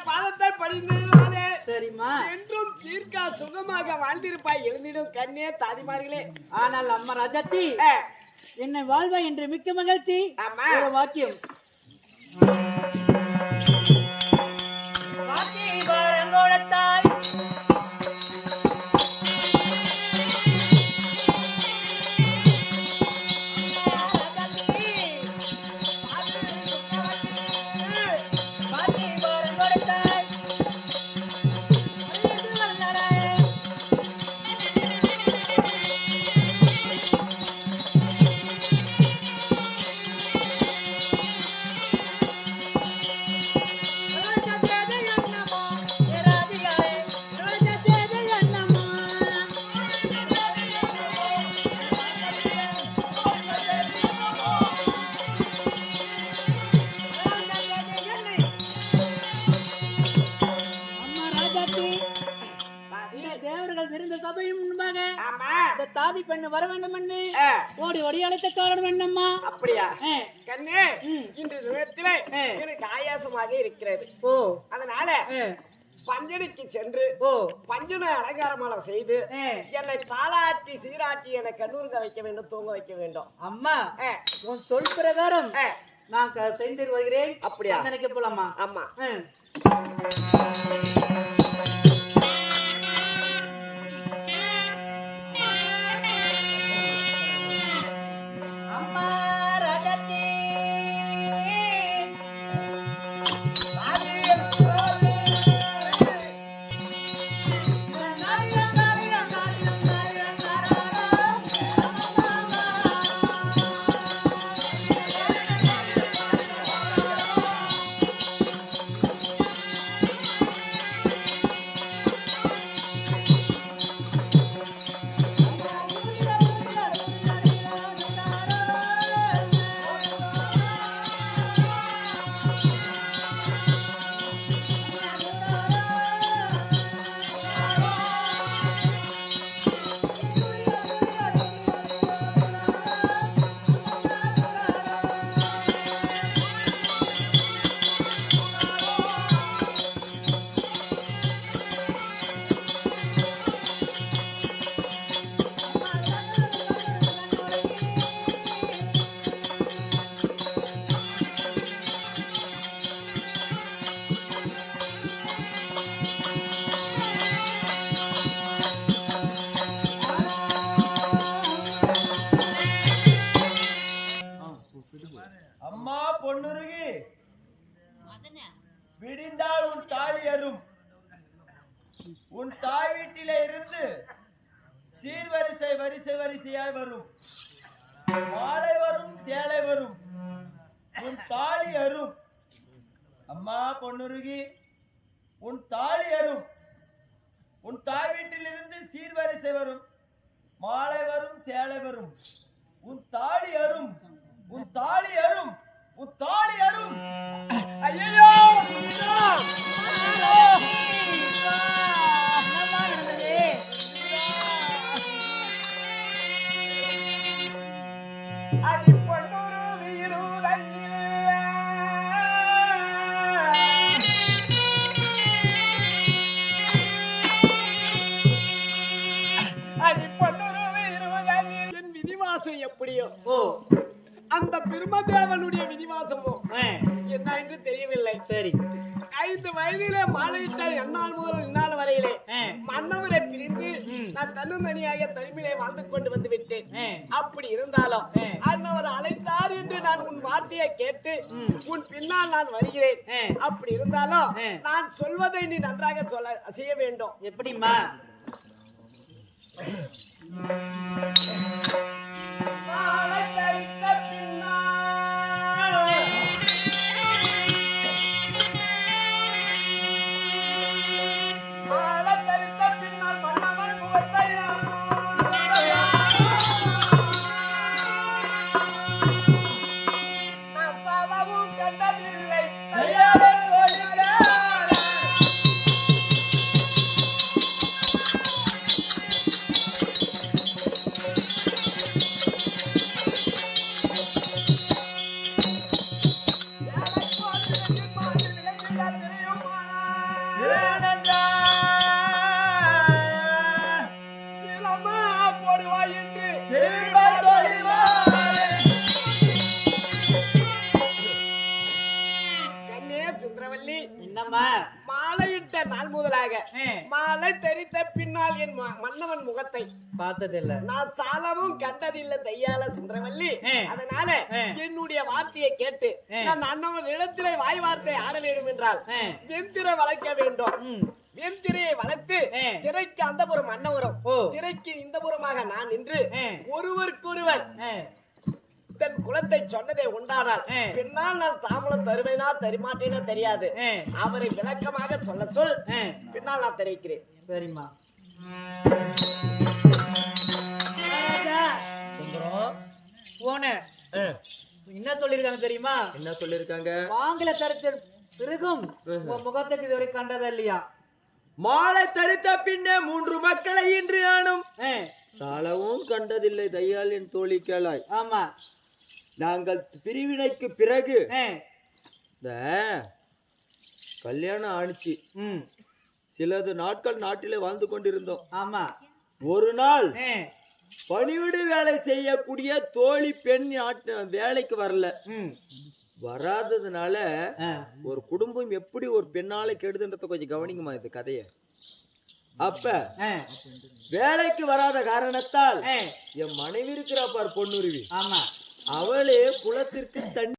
பாதத்தை படிந்ததுனாலே சரிம்மா என்றும் தீர்க்கா சுகமாக வாழ்ந்திருப்பாய். எழுந்திடும் கண்ணே தாதிமார்களே. ஆனால் அம்மா ராஜாத்தி என்னை வாழ்வா என்று மிக்க மகிழ்ச்சி. ஒரு வாக்கியம் தாதி பெண்ணு வர வேண்டும் என்று ஓடி ஓடி அழைத்த காரணம் என்னம்மா? அப்படியா கண்ணே, இன்று நேரத்திலே எனக்கு ஆயாசமாக இருக்கிறது. அதனால பஞ்சனைக்கு சென்று பஞ்சனை அலங்காரமாலம் செய்து என்னை தாளாட்டி சீராட்டி என்னை கண்ணூர்க வைக்க வேண்டும், தூங்க வைக்க வேண்டும். அம்மா உன் சொல் பிரகாரம் நான் செய்து வருகிறேன். அப்படியா? நினைக்க போலாமா? ஆமா. அம்மா பொன்னுருகி, விடிந்தால் உன் தாலி அரும். உன் தாய் வீட்டிலே இருந்து சீர்வரிசை வரிசை வரிசையாய் வரும். மாலை வரும், சேலை வரும், உன் தாலி அரும். அம்மா பொன்னுருகி, உன் தாலி அரும். உன் தாய் வீட்டிலிருந்து சீர்வரிசை வரும், மாலை வரும், சேலை வரும், உன் தாலி அரும். உன் தாலி அரும், உன் தாலி அரும். ஐயோ அடி பொன்னூரு வீருதல்லில் அடி பொன்னூரு வீருதல்லில் என் விதிவாசம் எப்படியோ அந்த பிரம்மதேவனுடைய விதிவாசமோ என்ன என்று தெரியவில்லை. சரி, 5 வயதிலே மாலையிட்டால் என்னால் முதல் இந்நாள் வரையிலே மன்னவரை பிரிந்து நான் தன்னுமணியாக தனிமையை வாழ்ந்து கொண்டு வந்து விட்டேன். அப்படி இருந்தாலும் அன்னவர் அழைத்தார் என்று நான் உன் வார்த்தையை கேட்டு உன் பின்னால் நான் வருகிறேன். அப்படி இருந்தாலும் நான் சொல்வதை நீ நன்றாக செய்ய வேண்டும். எப்படிமா? சுந்தரவல்லி என்னம்மா மாலையிட்ட நாள் முதலாக மாலை தெரித்த பின்னால் என் மன்னவன் முகத்தை பார்த்ததில்ல நான் சாலமும் கண்டதில்லை தையால சுந்தரவல்லி. அதனால என்னுடைய வார்த்தையை கேட்டு நான் அண்ணவன் இடத்திலே வாய் வார்த்தை ஆட வேண்டும் என்றால் வெந்திர வளர்க்க வேண்டும். வெண்திரையை வளர்த்து திரைக்கு அந்த புறம் அன்னவரும் திரைக்கு இந்த புறமாக நான் நின்று ஒருவருக்கொருவர் தன் குலத்தை சொன்னதை உண்டானால் பின்னால் நான் தாமலம் தருவேனா தருமாட்டேனா தெரியாது. அவரை விளக்கமாக சொல்ல சொல், பின்னால் நான் தெரிவிக்கிறேன். சரிம்மா. போன என்ன சொல்லிருக்காங்க தெரியுமா? என்ன சொல்லிருக்காங்க? வாங்கல தரத்து பிறகும் உன் முகத்துக்கு இதுவரை கண்டதா இல்லையா? மாலை தரித்த பின்னே 3 மக்களை இன்று ஆனும் சாலவும் கண்டதில்லை தையால் என் தோழி கேளாய். ஆமா, நாங்கள் பிரிவினைக்கு பிறகு இந்த கல்யாணம் ஆணிச்சு சிலது நாட்கள் நாட்டிலே வாழ்ந்து கொண்டிருந்தோம். ஆமா, ஒரு நாள் பணிவிடு வேலை செய்யக்கூடிய தோழி பெண் வேலைக்கு வரல. வராததுனால ஒரு குடும்பம் எப்படி ஒரு பெண்ணால கெடுதுன்றத கொஞ்சம் கவனிக்குமா இந்த கதைய. அப்ப வேலைக்கு வராத காரணத்தால் என் மனைவி இருக்கிறா பார் பொண்ணுருவி, ஆமா, அவளே குலத்திற்கு தண்ணி